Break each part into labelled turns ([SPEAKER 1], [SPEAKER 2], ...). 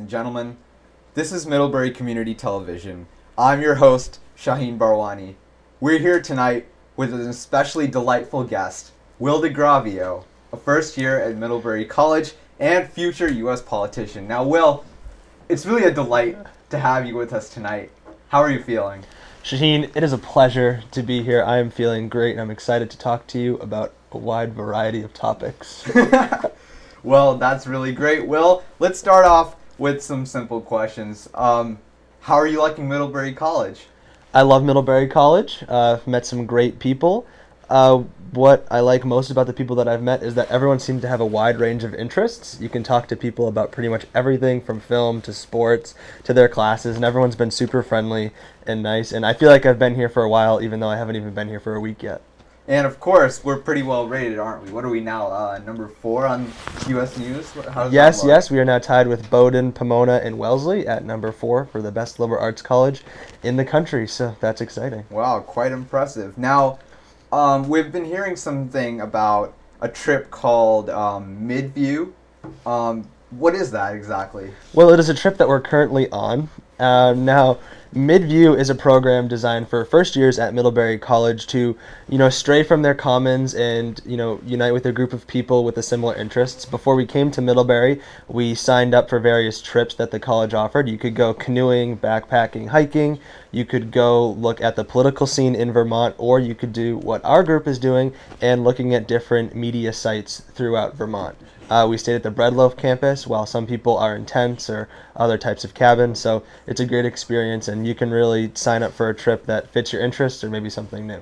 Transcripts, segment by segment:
[SPEAKER 1] and gentlemen. This is Middlebury Community Television. I'm your host, Shaheen Barwani. We're here tonight with an especially delightful guest, Will DeGravio, a first year at Middlebury College and future U.S. politician. Now, Will, it's really a delight to have you with us tonight. How are you feeling?
[SPEAKER 2] Shaheen, it is a pleasure to be here. I am feeling great, and I'm excited to talk to you about a wide variety of topics.
[SPEAKER 1] Well, that's really great. Will, let's start off with some simple questions. How are you liking Middlebury College?
[SPEAKER 2] I love Middlebury College. I've met some great people. What I like most about the people that I've met is that everyone seems to have a wide range of interests. You can talk to people about pretty much everything from film to sports to their classes, and everyone's been super friendly and nice. And I feel like I've been here for a while, even though I haven't even been here for a week yet.
[SPEAKER 1] And of course, we're pretty well rated, aren't we? What are we now? Number 4 on U.S. News?
[SPEAKER 2] Yes, we are now tied with Bowdoin, Pomona, and Wellesley at number 4 for the best liberal arts college in the country. So that's exciting.
[SPEAKER 1] Wow, quite impressive. Now, we've been hearing something about a trip called Midview. What is that exactly?
[SPEAKER 2] Well, it is a trip that we're currently on. Now, Midview is a program designed for first years at Middlebury College to, stray from their commons and, unite with a group of people with the similar interests. Before we came to Middlebury, we signed up for various trips that the college offered. You could go canoeing, backpacking, hiking. You could go look at the political scene in Vermont, or you could do what our group is doing and looking at different media sites throughout Vermont. We stayed at the Bread Loaf campus, while some people are in tents or other types of cabins. So it's a great experience, and you can really sign up for a trip that fits your interests or maybe something new.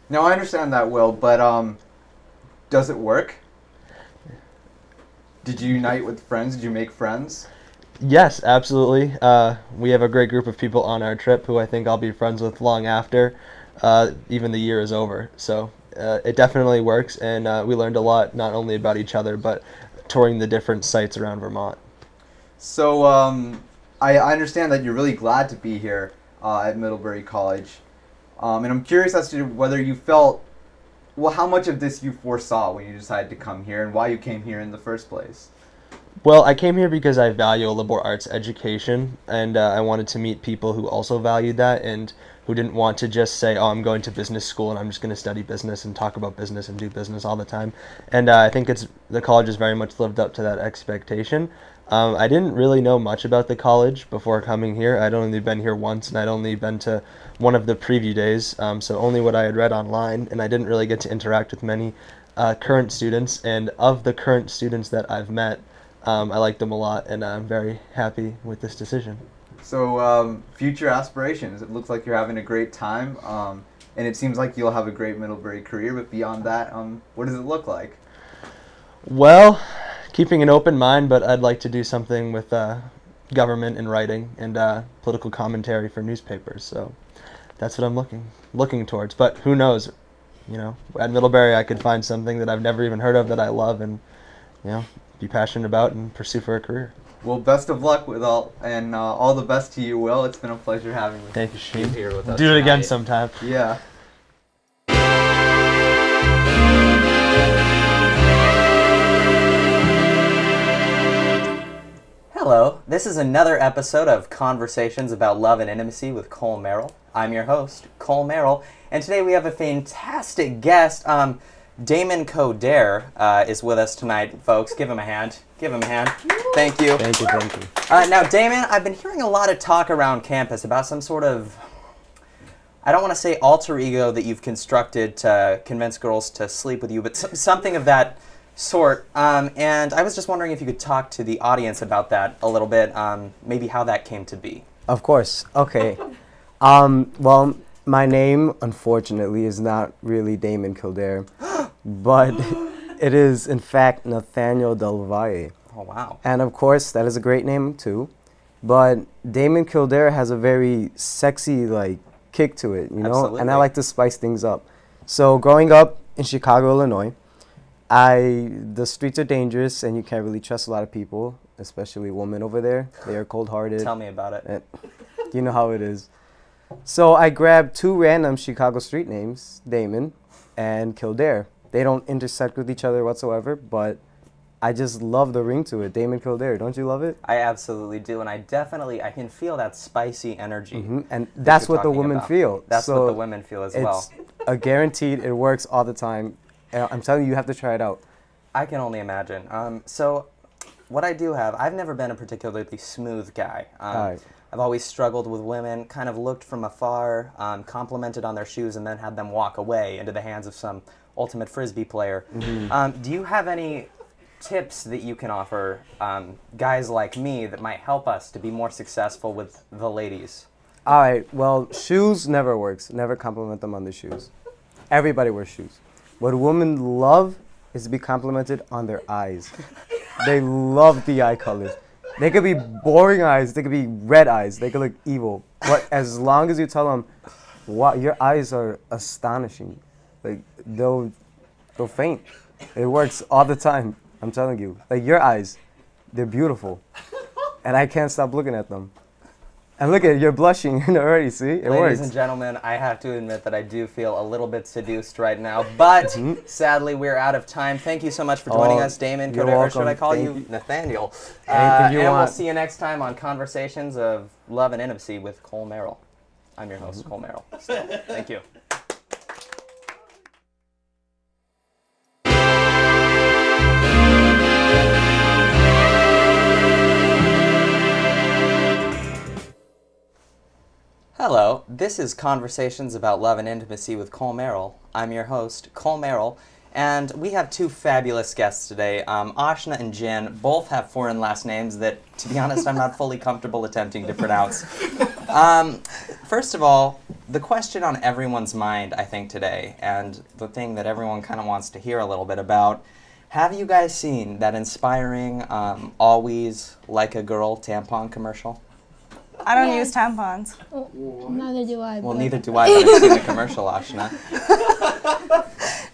[SPEAKER 1] Now, I understand that, Will, but does it work? Did you unite with friends? Did you make friends?
[SPEAKER 2] Yes, absolutely. We have a great group of people on our trip who I think I'll be friends with long after even the year is over. So it definitely works, and we learned a lot, not only about each other, but touring the different sites around Vermont.
[SPEAKER 1] So I understand that you're really glad to be here at Middlebury College. And I'm curious as to whether you felt, how much of this you foresaw when you decided to come here and why you came here in the first place.
[SPEAKER 2] Well, I came here because I value a liberal arts education, and I wanted to meet people who also valued that and who didn't want to just say, I'm going to business school and I'm just going to study business and talk about business and do business all the time. And I think the college has very much lived up to that expectation. I didn't really know much about the college before coming here. I'd only been here once, and I'd only been to one of the preview days, so only what I had read online, and I didn't really get to interact with many current students. And of the current students that I've met, I like them a lot, and I'm very happy with this decision.
[SPEAKER 1] So, future aspirations. It looks like you're having a great time, and it seems like you'll have a great Middlebury career, but beyond that, what does it look like?
[SPEAKER 2] Well, keeping an open mind, but I'd like to do something with government and writing and political commentary for newspapers, so that's what I'm looking towards. But who knows? At Middlebury I could find something that I've never even heard of that I love and, be passionate about and pursue for a career.
[SPEAKER 1] Well, best of luck with all the best to you, Will. It's been a pleasure having you.
[SPEAKER 2] Thank you, Shane.
[SPEAKER 1] Here with us
[SPEAKER 2] Do it again
[SPEAKER 1] tonight.
[SPEAKER 2] sometime.
[SPEAKER 1] Yeah.
[SPEAKER 3] Hello, this is another episode of Conversations About Love and Intimacy with Cole Merrill. I'm your host, Cole Merrill, and today we have a fantastic guest. Damon Coderre is with us tonight, folks. Give him a hand. Give him a hand. Thank you.
[SPEAKER 2] Thank you.
[SPEAKER 3] Now, Damon, I've been hearing a lot of talk around campus about some sort of, I don't want to say alter ego that you've constructed to convince girls to sleep with you, but something of that sort. And I was just wondering if you could talk to the audience about that a little bit, maybe how that came to be.
[SPEAKER 4] Of course. Okay. Well, my name, unfortunately, is not really Damon Coderre, but it is, in fact, Nathaniel Del Valle.
[SPEAKER 3] Oh, wow.
[SPEAKER 4] And, of course, that is a great name, too. But Damon Coderre has a very sexy, kick to it,
[SPEAKER 3] Absolutely.
[SPEAKER 4] And I like to spice things up. So, growing up in Chicago, Illinois, the streets are dangerous, and you can't really trust a lot of people, especially women over there. They are cold-hearted.
[SPEAKER 3] Tell me about it.
[SPEAKER 4] And you know how it is. So I grabbed 2 random Chicago street names, Damon and Kildare. They don't intersect with each other whatsoever, but I just love the ring to it. Damon Kildare, don't you love it?
[SPEAKER 3] I absolutely do, and I can feel that spicy energy.
[SPEAKER 4] And
[SPEAKER 3] that
[SPEAKER 4] that's
[SPEAKER 3] you're
[SPEAKER 4] what the
[SPEAKER 3] talking
[SPEAKER 4] women
[SPEAKER 3] about.
[SPEAKER 4] feel.
[SPEAKER 3] That's
[SPEAKER 4] So
[SPEAKER 3] what the women feel as well.
[SPEAKER 4] It's a guaranteed. It works all the time. I'm telling you, you have to try it out.
[SPEAKER 3] I can only imagine. So, what I do have, I've never been a particularly smooth guy.
[SPEAKER 4] Alright.
[SPEAKER 3] I've always struggled with women, kind of looked from afar, complimented on their shoes, and then had them walk away into the hands of some ultimate frisbee player. Do you have any tips that you can offer guys like me that might help us to be more successful with the ladies?
[SPEAKER 4] All right. Well, shoes never works. Never compliment them on the shoes. Everybody wears shoes. What women love is to be complimented on their eyes. They love the eye colors. They could be boring eyes. They could be red eyes. They could look evil. But as long as you tell them, "Wow, your eyes are astonishing," like they'll faint. It works all the time. I'm telling you. Like your eyes, they're beautiful, and I can't stop looking at them. And look at it, you're blushing already. See, it
[SPEAKER 3] Ladies
[SPEAKER 4] works.
[SPEAKER 3] and gentlemen, I have to admit that I do feel a little bit seduced right now, but sadly we're out of time. Thank you so much for joining us, Damon.
[SPEAKER 4] you're
[SPEAKER 3] Or should I
[SPEAKER 4] welcome.
[SPEAKER 3] call
[SPEAKER 4] Thank
[SPEAKER 3] you
[SPEAKER 4] you.
[SPEAKER 3] Nathaniel?
[SPEAKER 4] Anything you
[SPEAKER 3] and
[SPEAKER 4] want.
[SPEAKER 3] we'll see you next time on Conversations of Love and Intimacy with Cole Merrill. I'm your host, Cole Merrill. Still, thank you. Hello, this is Conversations about Love and Intimacy with Cole Merrill. I'm your host, Cole Merrill, and we have two fabulous guests today. Ashna and Jin both have foreign last names that, to be honest, I'm not fully comfortable attempting to pronounce. First of all, the question on everyone's mind, I think, today, and the thing that everyone kind of wants to hear a little bit about, have you guys seen that inspiring Always Like a Girl tampon commercial?
[SPEAKER 5] I don't
[SPEAKER 6] Yeah.
[SPEAKER 5] use tampons.
[SPEAKER 6] Neither do I.
[SPEAKER 3] Well,
[SPEAKER 6] but-
[SPEAKER 3] neither do I, but I've seen the commercial, Ashna.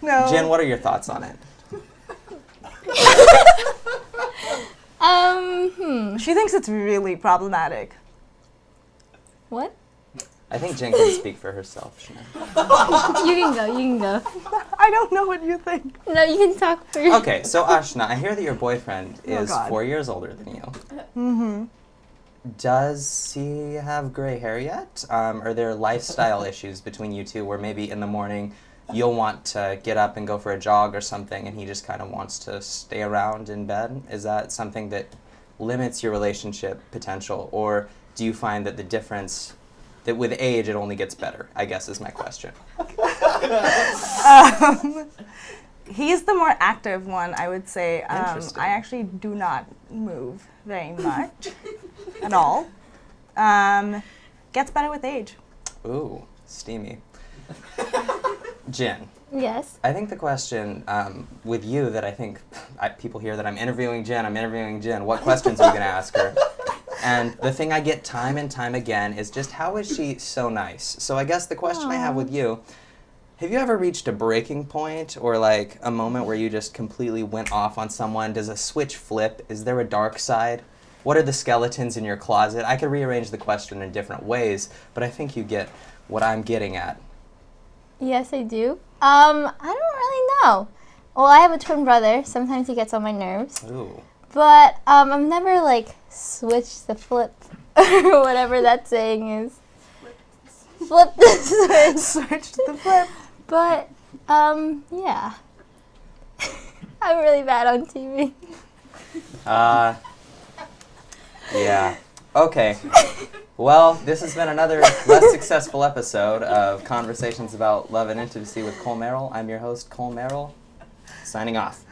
[SPEAKER 5] No.
[SPEAKER 3] Jen, what are your thoughts on it?
[SPEAKER 5] She thinks it's really problematic.
[SPEAKER 6] What?
[SPEAKER 3] I think Jen can speak for herself.
[SPEAKER 6] You can go. You can go.
[SPEAKER 5] I don't know what you think.
[SPEAKER 6] No, you can talk for yourself.
[SPEAKER 3] Okay, so Ashna, I hear that your boyfriend is
[SPEAKER 5] God.
[SPEAKER 3] 4 years older than you. Mm-hmm. Does he have gray hair yet? Are there lifestyle issues between you two where maybe in the morning you'll want to get up and go for a jog or something and he just kind of wants to stay around in bed? Is that something that limits your relationship potential, or do you find that the difference, that with age it only gets better, I guess is my question.
[SPEAKER 5] He's the more active one, I would say.
[SPEAKER 3] Interesting.
[SPEAKER 5] I actually do not move very much at all. Gets better with age.
[SPEAKER 3] Ooh, steamy. Jen,
[SPEAKER 6] Yes.
[SPEAKER 3] I think the question with you that I think people hear that I'm interviewing Jen, what questions are you going to ask her? And the thing I get time and time again is just, how is she so nice? So I guess the question I have with you, have you ever reached a breaking point or like a moment where you just completely went off on someone? Does a switch flip? Is there a dark side? What are the skeletons in your closet? I could rearrange the question in different ways, but I think you get what I'm getting at.
[SPEAKER 6] Yes, I do. I don't really know. Well, I have a twin brother. Sometimes he gets on my nerves.
[SPEAKER 3] Ooh.
[SPEAKER 6] But I've never like switched the flip or whatever that saying is. Flip the switch.
[SPEAKER 5] Switch to the flip.
[SPEAKER 6] But yeah. I'm really bad on TV.
[SPEAKER 3] Yeah. Okay. Well, this has been another less successful episode of Conversations about Love and Intimacy with Cole Merrill. I'm your host, Cole Merrill, signing off.